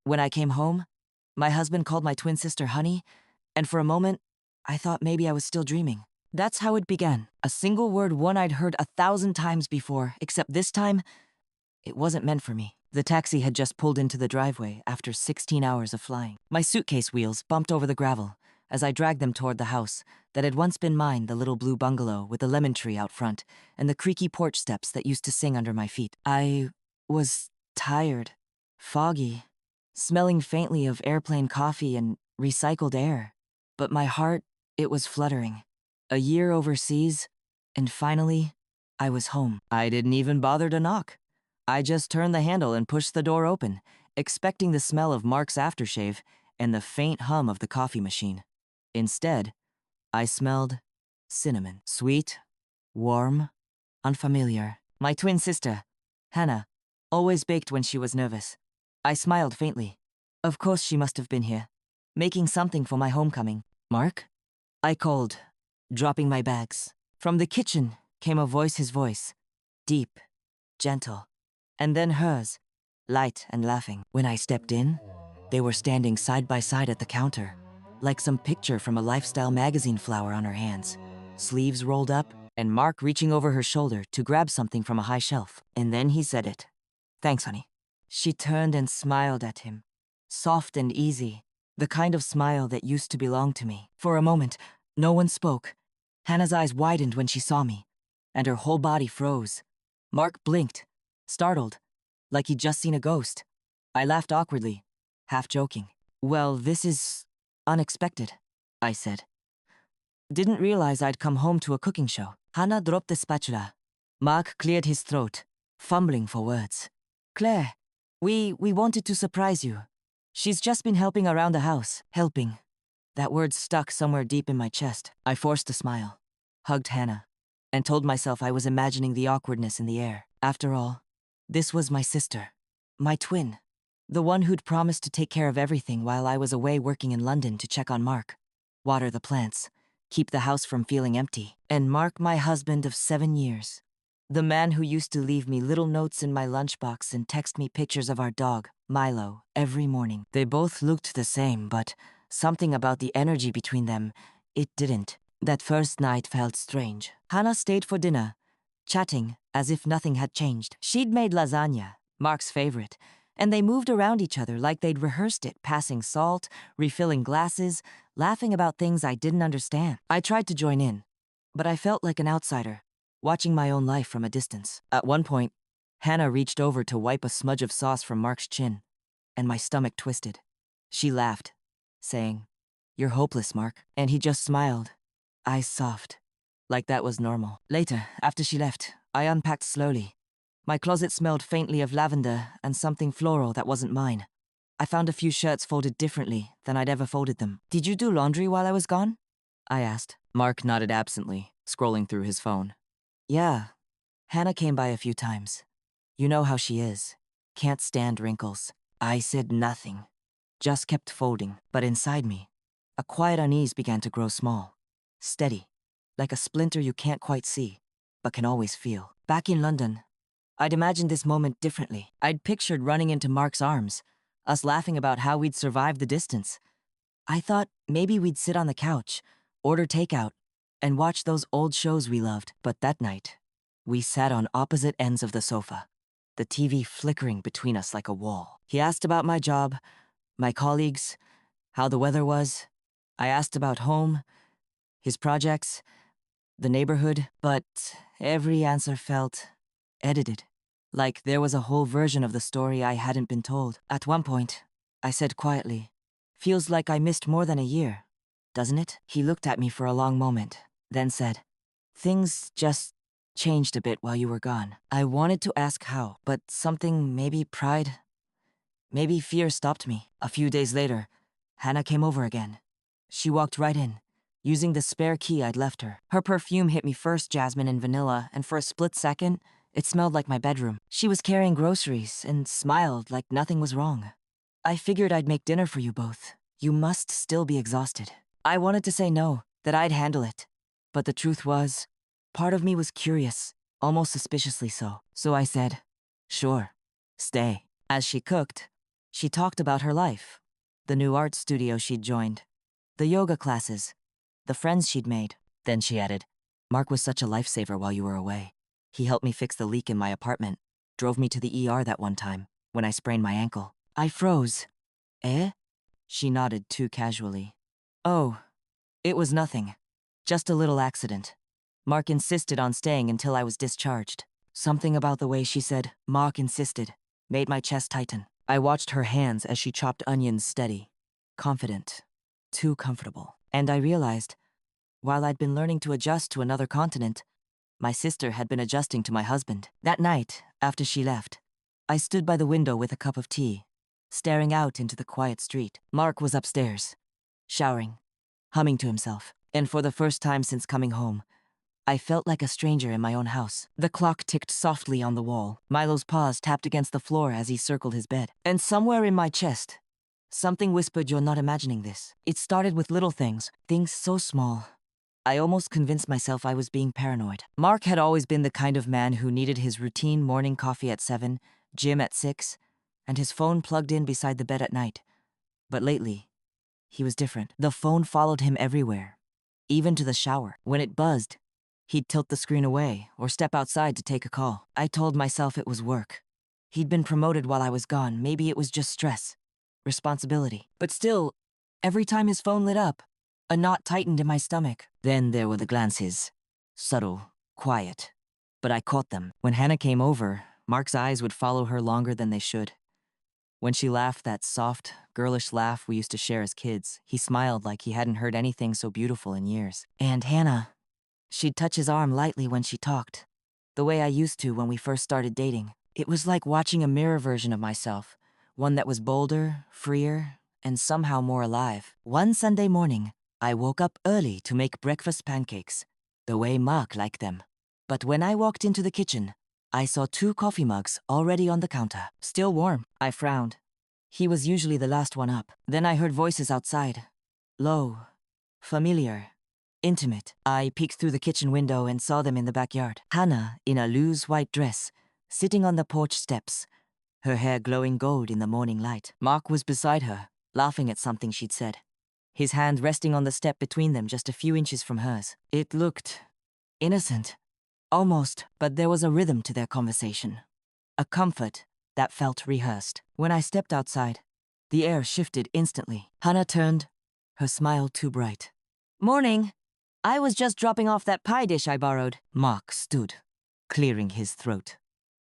When I came home, my husband called my twin sister honey, and for a moment, I thought maybe I was still dreaming. That's how it began. A single word, one I'd heard 1,000 times before, except this time, it wasn't meant for me. The taxi had just pulled into the driveway after 16 hours of flying. My suitcase wheels bumped over the gravel as I dragged them toward the house that had once been mine, the little blue bungalow with the lemon tree out front and the creaky porch steps that used to sing under my feet. I was tired, foggy, smelling faintly of airplane coffee and recycled air. But my heart, it was fluttering. A year overseas, and finally, I was home. I didn't even bother to knock. I just turned the handle and pushed the door open, expecting the smell of Mark's aftershave and the faint hum of the coffee machine. Instead, I smelled cinnamon. Sweet, warm, unfamiliar. My twin sister, Hannah, always baked when she was nervous. I smiled faintly. Of course she must have been here, making something for my homecoming. Mark? I called, dropping my bags. From the kitchen came his voice, deep, gentle, and then hers, light and laughing. When I stepped in, they were standing side by side at the counter, like some picture from a lifestyle magazine, flower on her hands, sleeves rolled up, and Mark reaching over her shoulder to grab something from a high shelf. And then he said it. Thanks, honey. She turned and smiled at him, soft and easy, the kind of smile that used to belong to me. For a moment, no one spoke. Hannah's eyes widened when she saw me, and her whole body froze. Mark blinked, startled, like he'd just seen a ghost. I laughed awkwardly, half joking. Well, this is unexpected, I said. Didn't realize I'd come home to a cooking show. Hannah dropped the spatula. Mark cleared his throat, fumbling for words. Claire, we wanted to surprise you. She's just been helping around the house. Helping. That word stuck somewhere deep in my chest. I forced a smile, hugged Hannah, and told myself I was imagining the awkwardness in the air. After all, this was my sister, my twin, the one who'd promised to take care of everything while I was away working in London to check on Mark, water the plants, keep the house from feeling empty. And Mark, my husband of 7 years, the man who used to leave me little notes in my lunchbox and text me pictures of our dog, Milo, every morning. They both looked the same, but something about the energy between them, it didn't. That first night felt strange. Hannah stayed for dinner, chatting as if nothing had changed. She'd made lasagna, Mark's favorite, and they moved around each other like they'd rehearsed it, passing salt, refilling glasses, laughing about things I didn't understand. I tried to join in, but I felt like an outsider, watching my own life from a distance. At one point, Hannah reached over to wipe a smudge of sauce from Mark's chin, and my stomach twisted. She laughed, saying, "You're hopeless, Mark." And he just smiled, eyes soft, like that was normal. Later, after she left, I unpacked slowly. My closet smelled faintly of lavender and something floral that wasn't mine. I found a few shirts folded differently than I'd ever folded them. Did you do laundry while I was gone? I asked. Mark nodded absently, scrolling through his phone. Yeah, Hannah came by a few times. You know how she is. Can't stand wrinkles. I said nothing, just kept folding. But inside me, a quiet unease began to grow small, steady, like a splinter you can't quite see, but can always feel. Back in London, I'd imagined this moment differently. I'd pictured running into Mark's arms, us laughing about how we'd survive the distance. I thought maybe we'd sit on the couch, order takeout, and watch those old shows we loved. But that night, we sat on opposite ends of the sofa, the TV flickering between us like a wall. He asked about my job, my colleagues, how the weather was. I asked about home, his projects, the neighborhood, but every answer felt edited, like there was a whole version of the story I hadn't been told. At one point, I said quietly, "Feels like I missed more than a year, doesn't it?" He looked at me for a long moment, then said, "Things just changed a bit while you were gone." I wanted to ask how, but something, maybe pride, maybe fear, stopped me. A few days later, Hannah came over again. She walked right in, using the spare key I'd left her. Her perfume hit me first, jasmine and vanilla, and for a split second, it smelled like my bedroom. She was carrying groceries and smiled like nothing was wrong. "I figured I'd make dinner for you both. You must still be exhausted." I wanted to say no, that I'd handle it. But the truth was, part of me was curious, almost suspiciously so. So I said, "Sure, stay." As she cooked, She talked about her life, the new art studio she'd joined, the yoga classes, the friends she'd made. Then she added, Mark was such a lifesaver while you were away. He helped me fix the leak in my apartment, drove me to the ER that one time, when I sprained my ankle. I froze. Eh? She nodded too casually. Oh, it was nothing. Just a little accident. Mark insisted on staying until I was discharged. Something about the way she said, Mark insisted, made my chest tighten. I watched her hands as she chopped onions steady, confident, too comfortable. And I realized, while I'd been learning to adjust to another continent, my sister had been adjusting to my husband. That night, after she left, I stood by the window with a cup of tea, staring out into the quiet street. Mark was upstairs, showering, humming to himself. And for the first time since coming home, I felt like a stranger in my own house. The clock ticked softly on the wall. Milo's paws tapped against the floor as he circled his bed. And somewhere in my chest, something whispered, you're not imagining this. It started with little things so small. I almost convinced myself I was being paranoid. Mark had always been the kind of man who needed his routine morning coffee at 7, gym at 6, and his phone plugged in beside the bed at night. But lately, he was different. The phone followed him everywhere, even to the shower. When it buzzed, he'd tilt the screen away or step outside to take a call. I told myself it was work. He'd been promoted while I was gone. Maybe it was just stress, responsibility. But still, every time his phone lit up, a knot tightened in my stomach. Then there were the glances. Subtle, quiet. But I caught them. When Hannah came over, Mark's eyes would follow her longer than they should. When she laughed that soft, girlish laugh we used to share as kids, he smiled like he hadn't heard anything so beautiful in years. And Hannah, she'd touch his arm lightly when she talked, the way I used to when we first started dating. It was like watching a mirror version of myself, one that was bolder, freer, and somehow more alive. One Sunday morning, I woke up early to make breakfast pancakes, the way Mark liked them. But when I walked into the kitchen, I saw 2 coffee mugs already on the counter, still warm. I frowned. He was usually the last one up. Then I heard voices outside, low, familiar, intimate. I peeked through the kitchen window and saw them in the backyard. Hannah, in a loose white dress, sitting on the porch steps, her hair glowing gold in the morning light. Mark was beside her, laughing at something she'd said, his hand resting on the step between them just a few inches from hers. It looked innocent, almost, but there was a rhythm to their conversation, a comfort that felt rehearsed. When I stepped outside, the air shifted instantly. Hannah turned, her smile too bright. Morning. I was just dropping off that pie dish I borrowed. Mark stood, clearing his throat.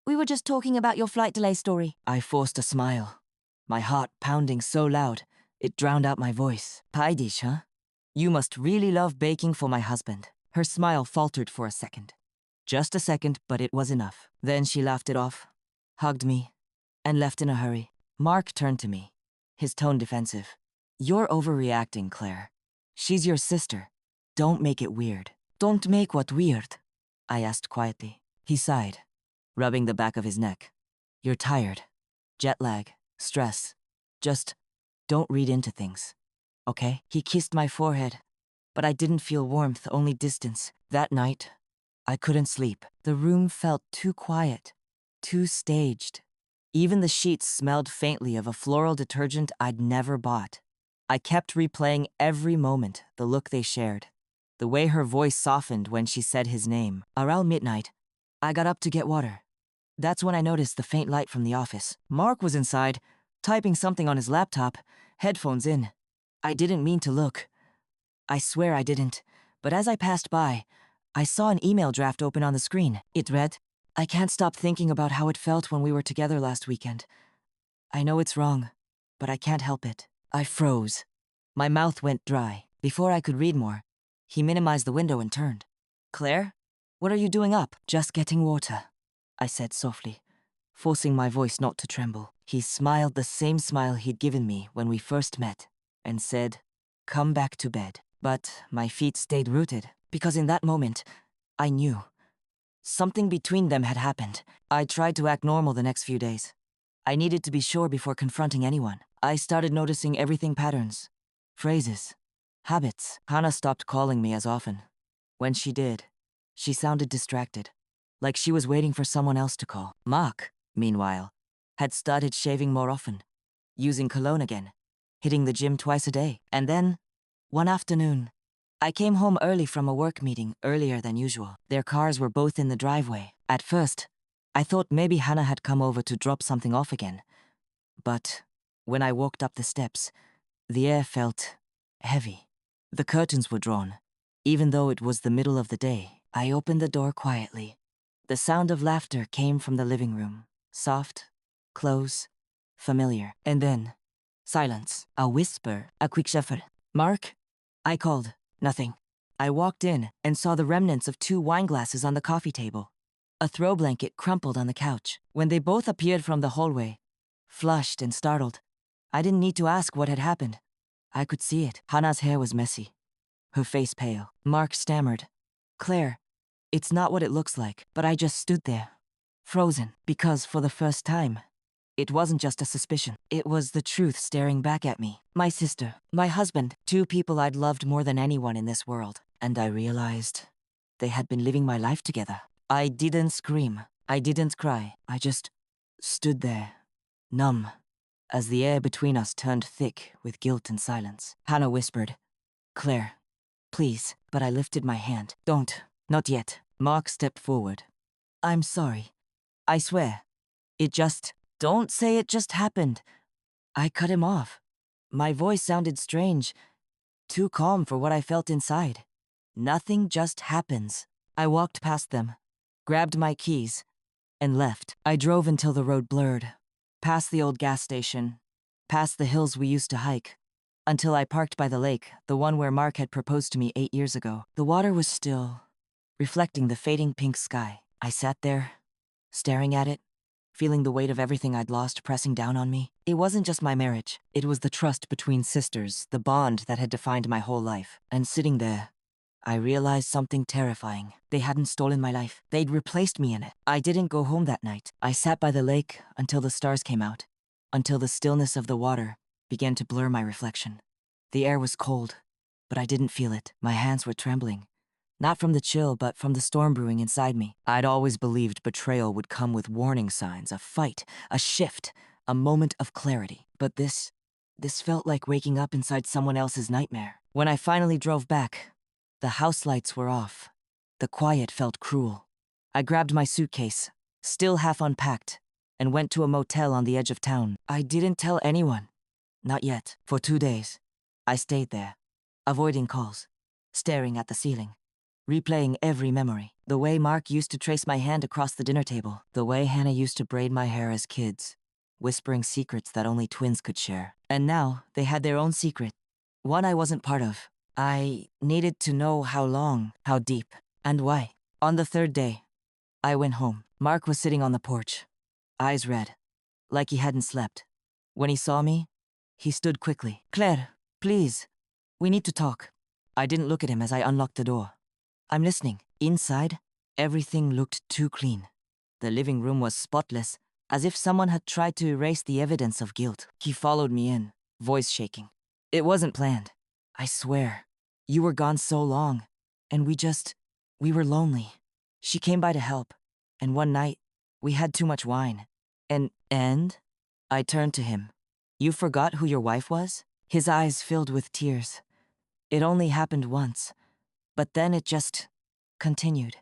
We were just talking about your flight delay story. I forced a smile, my heart pounding so loud it drowned out my voice. Pie dish, huh? You must really love baking for my husband. Her smile faltered for a second. Just a second, but it was enough. Then she laughed it off, hugged me, and left in a hurry. Mark turned to me, his tone defensive. You're overreacting, Claire. She's your sister. Don't make it weird. Don't make what weird? I asked quietly. He sighed, rubbing the back of his neck. You're tired. Jet lag, stress. Just don't read into things, okay? He kissed my forehead, but I didn't feel warmth, only distance. That night, I couldn't sleep. The room felt too quiet, too staged. Even the sheets smelled faintly of a floral detergent I'd never bought. I kept replaying every moment, the look they shared, the way her voice softened when she said his name. Around midnight, I got up to get water. That's when I noticed the faint light from the office. Mark was inside, typing something on his laptop, headphones in. I didn't mean to look. I swear I didn't. But as I passed by, I saw an email draft open on the screen. It read, I can't stop thinking about how it felt when we were together last weekend. I know it's wrong, but I can't help it. I froze. My mouth went dry. Before I could read more, he minimized the window and turned. Claire, what are you doing up? Just getting water, I said softly, forcing my voice not to tremble. He smiled the same smile he'd given me when we first met and said, come back to bed. But my feet stayed rooted, because in that moment, I knew. Something between them had happened. I tried to act normal the next few days. I needed to be sure before confronting anyone. I started noticing everything patterns, phrases, habits. Hannah stopped calling me as often. When she did, she sounded distracted, like she was waiting for someone else to call. Mark, meanwhile, had started shaving more often, using cologne again, hitting the gym twice a day. And then, one afternoon, I came home early from a work meeting, earlier than usual. Their cars were both in the driveway. At first, I thought maybe Hannah had come over to drop something off again. But when I walked up the steps, the air felt heavy. The curtains were drawn. Even though it was the middle of the day, I opened the door quietly. The sound of laughter came from the living room. Soft, close, familiar. And then, silence. A whisper, a quick shuffle. "Mark?" I called. Nothing. I walked in and saw the remnants of 2 wine glasses on the coffee table. A throw blanket crumpled on the couch. When they both appeared from the hallway, flushed and startled, I didn't need to ask what had happened. I could see it. Hannah's hair was messy, her face pale. Mark stammered. "Claire, it's not what it looks like." But I just stood there, frozen, because for the first time, it wasn't just a suspicion. It was the truth staring back at me. My sister, my husband, 2 people I'd loved more than anyone in this world. And I realized they had been living my life together. I didn't scream. I didn't cry. I just stood there, numb, as the air between us turned thick with guilt and silence. Hannah whispered, "Claire, please." But I lifted my hand. "Don't. Not yet." Mark stepped forward. "I'm sorry. I swear. It just... Don't say it just happened." I cut him off. My voice sounded strange, too calm for what I felt inside. "Nothing just happens." I walked past them, grabbed my keys, and left. I drove until the road blurred, past the old gas station, past the hills we used to hike, until I parked by the lake, the one where Mark had proposed to me 8 years ago. The water was still, reflecting the fading pink sky. I sat there, staring at it, feeling the weight of everything I'd lost pressing down on me. It wasn't just my marriage. It was the trust between sisters, the bond that had defined my whole life. And sitting there, I realized something terrifying. They hadn't stolen my life. They'd replaced me in it. I didn't go home that night. I sat by the lake until the stars came out, until the stillness of the water began to blur my reflection. The air was cold, but I didn't feel it. My hands were trembling. Not from the chill, but from the storm brewing inside me. I'd always believed betrayal would come with warning signs, a fight, a shift, a moment of clarity. But this felt like waking up inside someone else's nightmare. When I finally drove back, the house lights were off. The quiet felt cruel. I grabbed my suitcase, still half unpacked, and went to a motel on the edge of town. I didn't tell anyone. Not yet. For 2 days, I stayed there, avoiding calls, staring at the ceiling, replaying every memory. The way Mark used to trace my hand across the dinner table. The way Hannah used to braid my hair as kids, whispering secrets that only twins could share. And now, they had their own secret. One I wasn't part of. I needed to know how long, how deep, and why. On the 3rd day, I went home. Mark was sitting on the porch, eyes red, like he hadn't slept. When he saw me, he stood quickly. "Claire, please, we need to talk." I didn't look at him as I unlocked the door. "I'm listening." Inside, everything looked too clean. The living room was spotless, as if someone had tried to erase the evidence of guilt. He followed me in, voice shaking. "It wasn't planned. I swear. You were gone so long, and we were lonely. She came by to help, and one night, we had too much wine. And? I turned to him. "You forgot who your wife was?" His eyes filled with tears. "It only happened once, but then it just continued.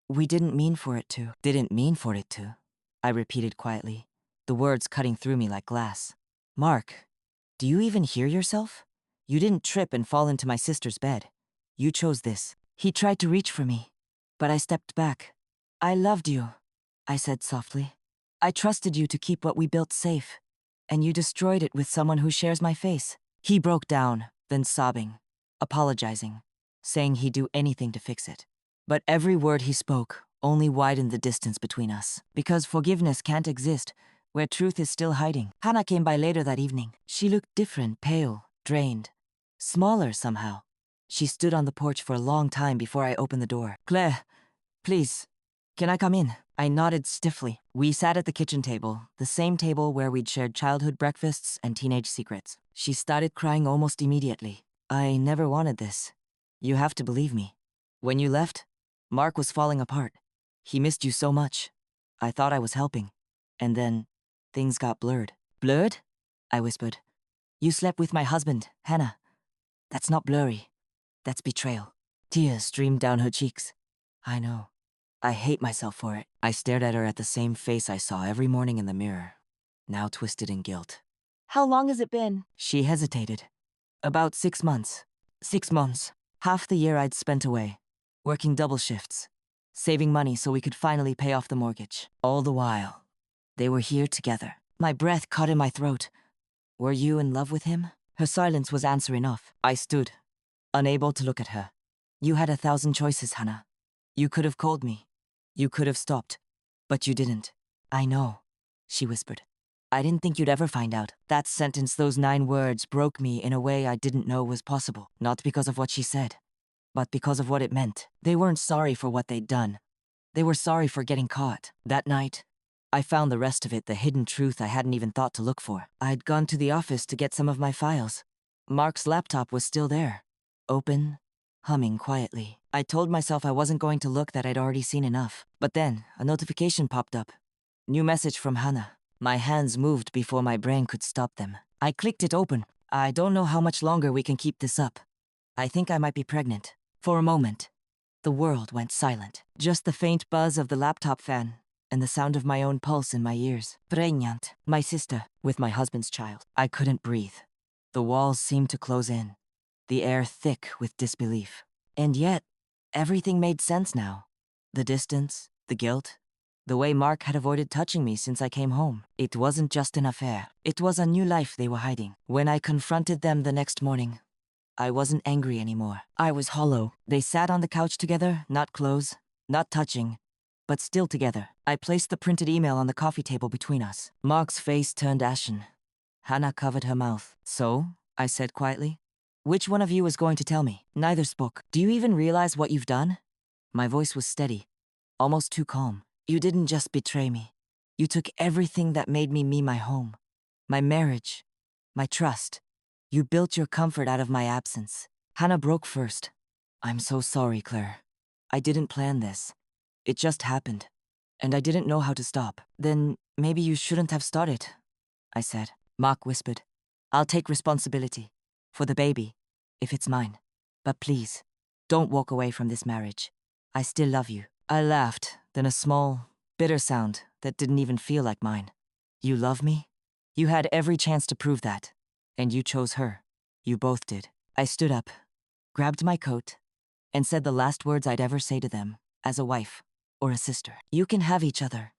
We didn't mean for it to." "Didn't mean for it to," I repeated quietly, the words cutting through me like glass. "Mark, do you even hear yourself? You didn't trip and fall into my sister's bed. You chose this." He tried to reach for me, but I stepped back. "I loved you," I said softly. "I trusted you to keep what we built safe, and you destroyed it with someone who shares my face." He broke down, then sobbing, apologizing, saying he'd do anything to fix it. But every word he spoke only widened the distance between us, because forgiveness can't exist where truth is still hiding. Hannah came by later that evening. She looked different, pale, drained, smaller somehow. She stood on the porch for a long time before I opened the door. "Claire, please, can I come in?" I nodded stiffly. We sat at the kitchen table, the same table where we'd shared childhood breakfasts and teenage secrets. She started crying almost immediately. "I never wanted this. You have to believe me. When you left, Mark was falling apart. He missed you so much. I thought I was helping. And then, things got blurred." "Blurred?" I whispered. You slept with my husband, Hannah. That's not blurry. That's betrayal. Tears streamed down her cheeks. I know. I hate myself for it. I stared at her at the same face I saw every morning in the mirror, now twisted in guilt. How long has it been? She hesitated. About 6 months. 6 months. Half the year I'd spent away, working double shifts, saving money so we could finally pay off the mortgage. All the while, they were here together. My breath caught in my throat. Were you in love with him? Her silence was answer enough. I stood, unable to look at her. You had 1,000 choices, Hannah. You could have called me. You could have stopped. But you didn't. I know, she whispered. I didn't think you'd ever find out. That sentence, those 9 words, broke me in a way I didn't know was possible. Not because of what she said, but because of what it meant. They weren't sorry for what they'd done. They were sorry for getting caught. That night, I found the rest of it, the hidden truth I hadn't even thought to look for. I'd gone to the office to get some of my files. Mark's laptop was still there, open, humming quietly. I told myself I wasn't going to look, that I'd already seen enough. But then, a notification popped up. New message from Hannah. My hands moved before my brain could stop them. I clicked it open. I don't know how much longer we can keep this up. I think I might be pregnant. For a moment, the world went silent. Just the faint buzz of the laptop fan and the sound of my own pulse in my ears. Pregnant. My sister, with my husband's child. I couldn't breathe. The walls seemed to close in, the air thick with disbelief. And yet, everything made sense now. The distance, the guilt, the way Mark had avoided touching me since I came home. It wasn't just an affair. It was a new life they were hiding. When I confronted them the next morning, I wasn't angry anymore. I was hollow. They sat on the couch together, not close, not touching, but still together. I placed the printed email on the coffee table between us. Mark's face turned ashen. Hannah covered her mouth. So, I said quietly, which one of you is going to tell me? Neither spoke. Do you even realize what you've done? My voice was steady, almost too calm. You didn't just betray me. You took everything that made me my home, my marriage, my trust. You built your comfort out of my absence. Hannah broke first. I'm so sorry, Claire. I didn't plan this. It just happened. And I didn't know how to stop. Then maybe you shouldn't have started, I said. Mark whispered. I'll take responsibility. For the baby, if it's mine. But please, don't walk away from this marriage. I still love you. I laughed, then a small, bitter sound that didn't even feel like mine. You love me? You had every chance to prove that. And you chose her. You both did. I stood up, grabbed my coat, and said the last words I'd ever say to them, as a wife or a sister. You can have each other,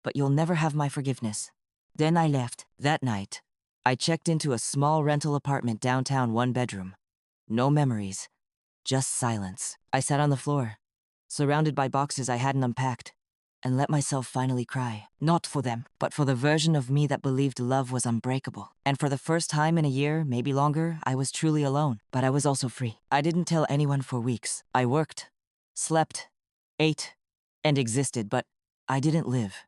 but you'll never have my forgiveness. Then I left. That night, I checked into a small rental apartment downtown, 1 bedroom. No memories, just silence. I sat on the floor, surrounded by boxes I hadn't unpacked, and let myself finally cry. Not for them, but for the version of me that believed love was unbreakable. And for the first time in a year, maybe longer, I was truly alone. But I was also free. I didn't tell anyone for weeks. I worked, slept, ate, and existed, but I didn't live.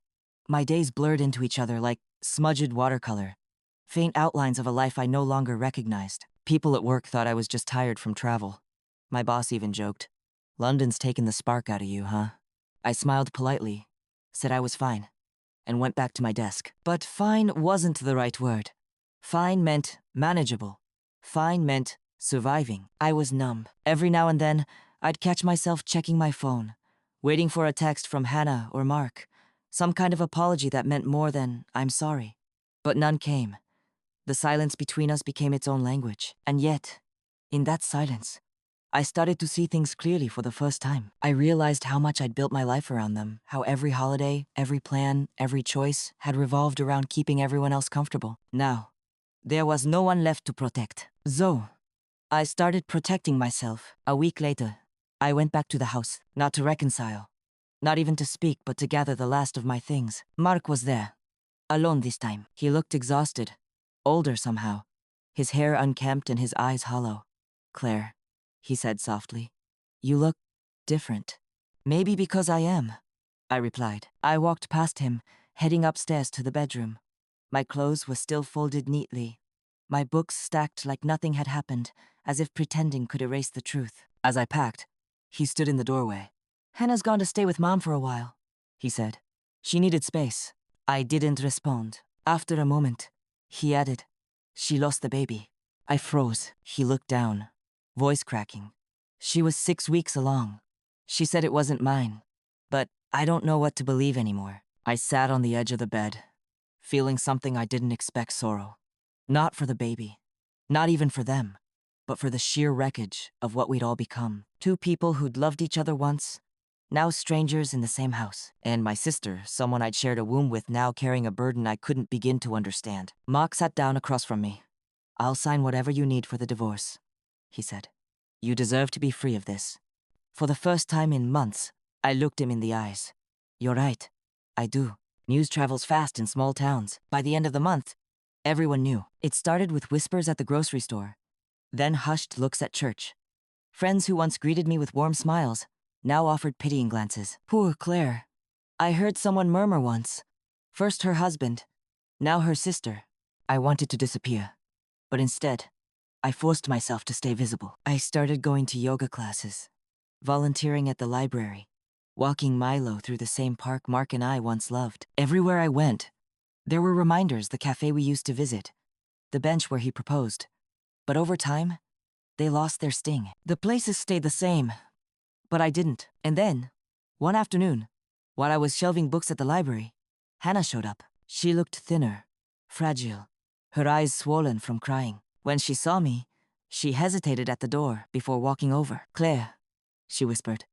My days blurred into each other like smudged watercolor, faint outlines of a life I no longer recognized. People at work thought I was just tired from travel. My boss even joked, "London's taken the spark out of you, huh?" I smiled politely, said I was fine, and went back to my desk. But fine wasn't the right word. Fine meant manageable. Fine meant surviving. I was numb. Every now and then, I'd catch myself checking my phone, waiting for a text from Hannah or Mark, some kind of apology that meant more than "I'm sorry." But none came. The silence between us became its own language. And yet, in that silence, I started to see things clearly for the first time. I realized how much I'd built my life around them, how every holiday, every plan, every choice had revolved around keeping everyone else comfortable. Now, there was no one left to protect. So, I started protecting myself. A week later, I went back to the house, not to reconcile, not even to speak, but to gather the last of my things. Mark was there, alone this time. He looked exhausted, older somehow, his hair unkempt and his eyes hollow. "Claire," he said softly, "you look different." "Maybe because I am," I replied. I walked past him, heading upstairs to the bedroom. My clothes were still folded neatly, my books stacked like nothing had happened, as if pretending could erase the truth. As I packed, he stood in the doorway. "Hannah's gone to stay with Mom for a while," he said. "She needed space." I didn't respond. After a moment, he added, She lost the baby. I froze. He looked down, voice cracking. She was 6 weeks along. She said it wasn't mine. But I don't know what to believe anymore. I sat on the edge of the bed, feeling something I didn't expect: sorrow. Not for the baby, not even for them, but for the sheer wreckage of what we'd all become. Two people who'd loved each other once, now strangers in the same house. And my sister, someone I'd shared a womb with, now carrying a burden I couldn't begin to understand. Mark sat down across from me. "I'll sign whatever you need for the divorce," he said. "You deserve to be free of this." For the first time in months, I looked him in the eyes. "You're right. I do." News travels fast in small towns. By the end of the month, everyone knew. It started with whispers at the grocery store, then hushed looks at church. Friends who once greeted me with warm smiles now offered pitying glances. "Poor Claire." I heard someone murmur once. First her husband, now her sister. I wanted to disappear, but instead, I forced myself to stay visible. I started going to yoga classes, volunteering at the library, walking Milo through the same park Mark and I once loved. Everywhere I went, there were reminders: the cafe we used to visit, the bench where he proposed. But over time, they lost their sting. The places stayed the same, but I didn't. And then, one afternoon, while I was shelving books at the library, Hannah showed up. She looked thinner, fragile, her eyes swollen from crying. When she saw me, she hesitated at the door before walking over. "Claire," she whispered,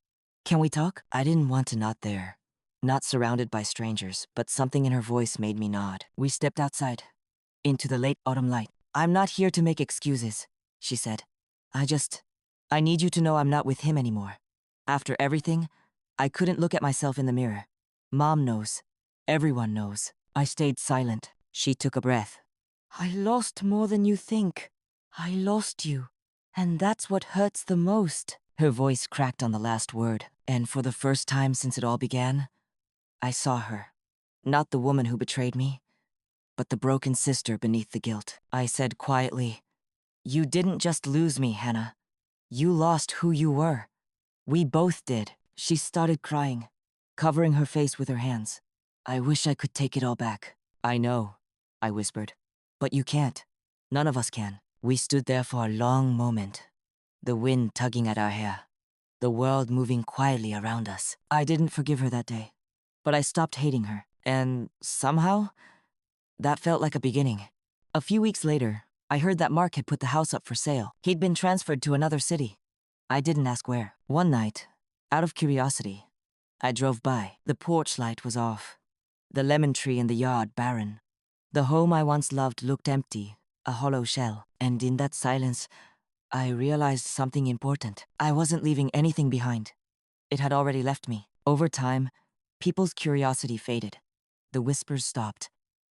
"can we talk?" I didn't want to nod there, not surrounded by strangers, but something in her voice made me nod. We stepped outside, into the late autumn light. "I'm not here to make excuses," she said. I need you to know I'm not with him anymore. After everything, I couldn't look at myself in the mirror. Mom knows. Everyone knows." I stayed silent. She took a breath. "I lost more than you think. I lost you. And that's what hurts the most." Her voice cracked on the last word. And for the first time since it all began, I saw her. Not the woman who betrayed me, but the broken sister beneath the guilt. I said quietly, "You didn't just lose me, Hannah. You lost who you were. We both did." She started crying, covering her face with her hands. "I wish I could take it all back." "I know," I whispered. "But you can't. None of us can." We stood there for a long moment, the wind tugging at our hair, the world moving quietly around us. I didn't forgive her that day, but I stopped hating her. And somehow, that felt like a beginning. A few weeks later, I heard that Mark had put the house up for sale. He'd been transferred to another city. I didn't ask where. One night, out of curiosity, I drove by. The porch light was off, the lemon tree in the yard barren. The home I once loved looked empty, a hollow shell. And in that silence, I realized something important. I wasn't leaving anything behind. It had already left me. Over time, people's curiosity faded. The whispers stopped.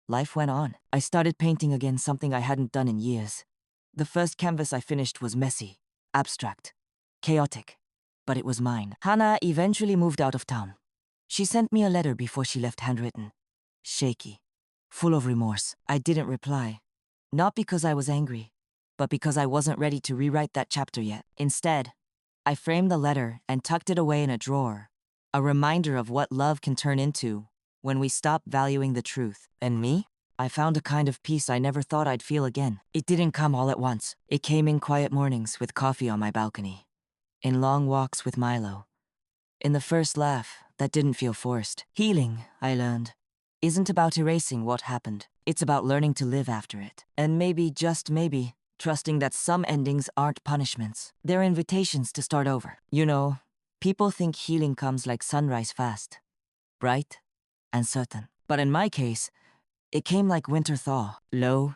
Life went on. I started painting again, something I hadn't done in years. The first canvas I finished was messy, abstract, chaotic, but it was mine. Hannah eventually moved out of town. She sent me a letter before she left, handwritten, shaky, full of remorse. I didn't reply, not because I was angry, but because I wasn't ready to rewrite that chapter yet. Instead, I framed the letter and tucked it away in a drawer, a reminder of what love can turn into when we stop valuing the truth. And me? I found a kind of peace I never thought I'd feel again. It didn't come all at once. It came in quiet mornings with coffee on my balcony, in long walks with Milo, in the first laugh that didn't feel forced. Healing, I learned, isn't about erasing what happened. It's about learning to live after it. And maybe, just maybe, trusting that some endings aren't punishments. They're invitations to start over. You know, people think healing comes like sunrise fast, bright and certain. But in my case, it came like winter thaw, low,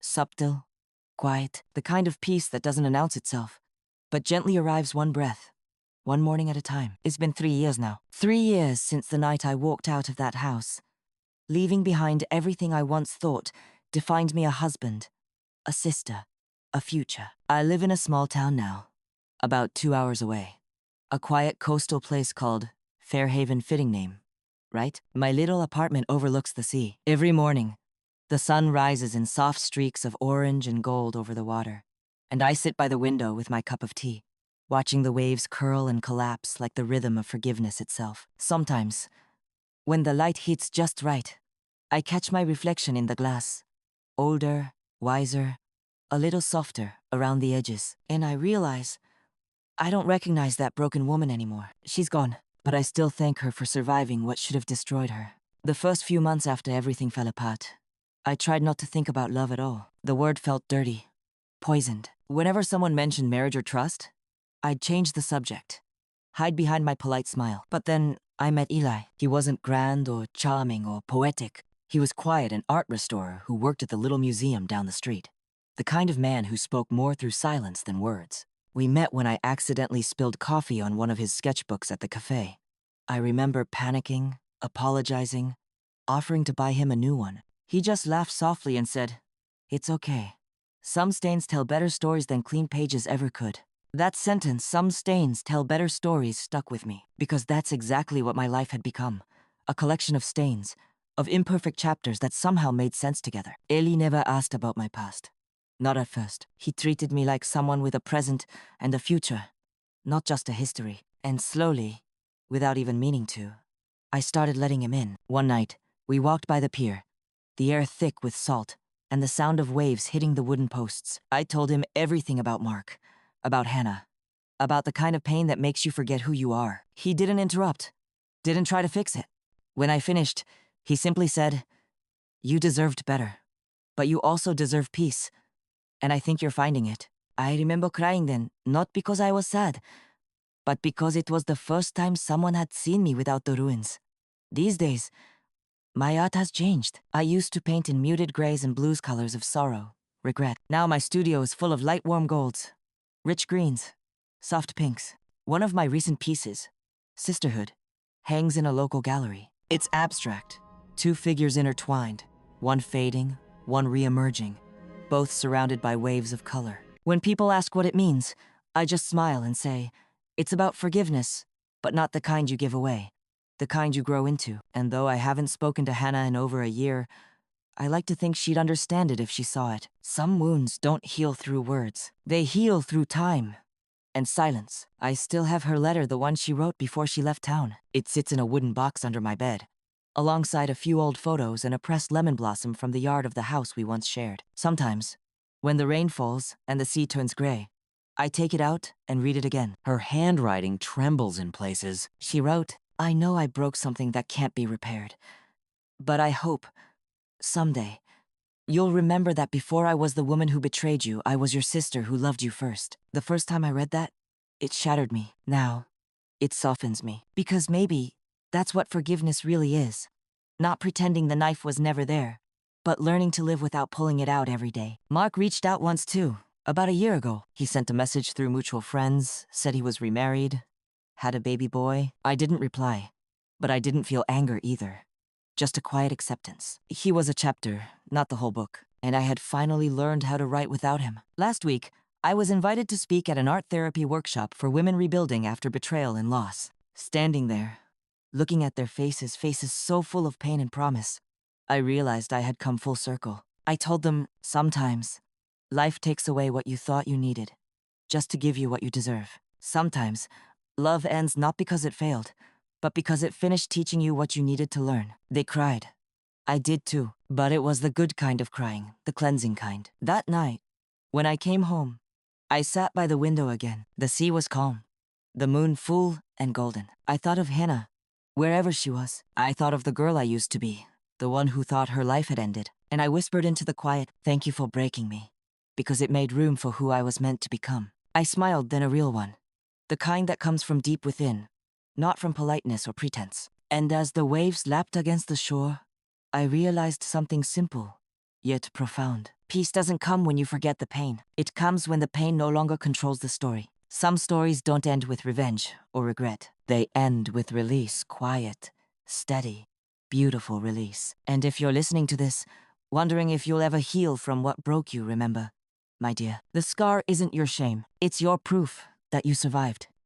subtle, quiet, the kind of peace that doesn't announce itself, but gently arrives one breath, one morning at a time. It's been 3 years now. 3 years since the night I walked out of that house, leaving behind everything I once thought defined me: a husband, a sister, a future. I live in a small town now, about 2 hours away. A quiet coastal place called Fairhaven. Fitting name, right? My little apartment overlooks the sea. Every morning, the sun rises in soft streaks of orange and gold over the water, and I sit by the window with my cup of tea, watching the waves curl and collapse like the rhythm of forgiveness itself. Sometimes, when the light hits just right, I catch my reflection in the glass, older, wiser, a little softer around the edges. And I realize I don't recognize that broken woman anymore. She's gone, but I still thank her for surviving what should have destroyed her. The first few months after everything fell apart, I tried not to think about love at all. The word felt dirty, poisoned. Whenever someone mentioned marriage or trust, I'd change the subject, hide behind my polite smile. But then I met Eli. He wasn't grand or charming or poetic. He was quiet, an art restorer who worked at the little museum down the street. The kind of man who spoke more through silence than words. We met when I accidentally spilled coffee on one of his sketchbooks at the cafe. I remember panicking, apologizing, offering to buy him a new one. He just laughed softly and said, "It's okay. Some stains tell better stories than clean pages ever could." That sentence, "some stains tell better stories," stuck with me, because that's exactly what my life had become. A collection of stains, of imperfect chapters that somehow made sense together. Eli never asked about my past. Not at first. He treated me like someone with a present and a future, not just a history. And slowly, without even meaning to, I started letting him in. One night, we walked by the pier, the air thick with salt, and the sound of waves hitting the wooden posts. I told him everything about Mark, about Hannah, about the kind of pain that makes you forget who you are. He didn't interrupt, didn't try to fix it. When I finished, he simply said, "You deserved better, but you also deserve peace. And I think you're finding it." I remember crying then, not because I was sad, but because it was the first time someone had seen me without the ruins. These days, my art has changed. I used to paint in muted grays and blues colors of sorrow, regret. Now my studio is full of light warm golds, rich greens, soft pinks. One of my recent pieces, Sisterhood, hangs in a local gallery. It's abstract, two figures intertwined, one fading, one re-emerging, both surrounded by waves of color. When people ask what it means, I just smile and say, it's about forgiveness, but not the kind you give away, the kind you grow into. And though I haven't spoken to Hannah in over a year, I like to think she'd understand it if she saw it. Some wounds don't heal through words. They heal through time and silence. I still have her letter, the one she wrote before she left town. It sits in a wooden box under my bed, alongside a few old photos and a pressed lemon blossom from the yard of the house we once shared. Sometimes, when the rain falls and the sea turns gray, I take it out and read it again. Her handwriting trembles in places. She wrote, "I know I broke something that can't be repaired, but I hope, someday, you'll remember that before I was the woman who betrayed you, I was your sister who loved you first." The first time I read that, it shattered me. Now, it softens me. Because maybe that's what forgiveness really is. Not pretending the knife was never there, but learning to live without pulling it out every day. Mark reached out once too, about a year ago. He sent a message through mutual friends, said he was remarried, had a baby boy. I didn't reply, but I didn't feel anger either. Just a quiet acceptance. He was a chapter, not the whole book, and I had finally learned how to write without him. Last week, I was invited to speak at an art therapy workshop for women rebuilding after betrayal and loss. Standing there, looking at their faces so full of pain and promise, I realized I had come full circle. I told them, sometimes, life takes away what you thought you needed, just to give you what you deserve. Sometimes, love ends not because it failed, but because it finished teaching you what you needed to learn. They cried. I did too, but it was the good kind of crying, the cleansing kind. That night, when I came home, I sat by the window again. The sea was calm, the moon full and golden. I thought of Hannah, wherever she was. I thought of the girl I used to be, the one who thought her life had ended. And I whispered into the quiet, "Thank you for breaking me," because it made room for who I was meant to become. I smiled, then a real one, the kind that comes from deep within, not from politeness or pretense. And as the waves lapped against the shore, I realized something simple, yet profound. Peace doesn't come when you forget the pain. It comes when the pain no longer controls the story. Some stories don't end with revenge or regret. They end with release, quiet, steady, beautiful release. And if you're listening to this, wondering if you'll ever heal from what broke you, remember, my dear, the scar isn't your shame. It's your proof that you survived.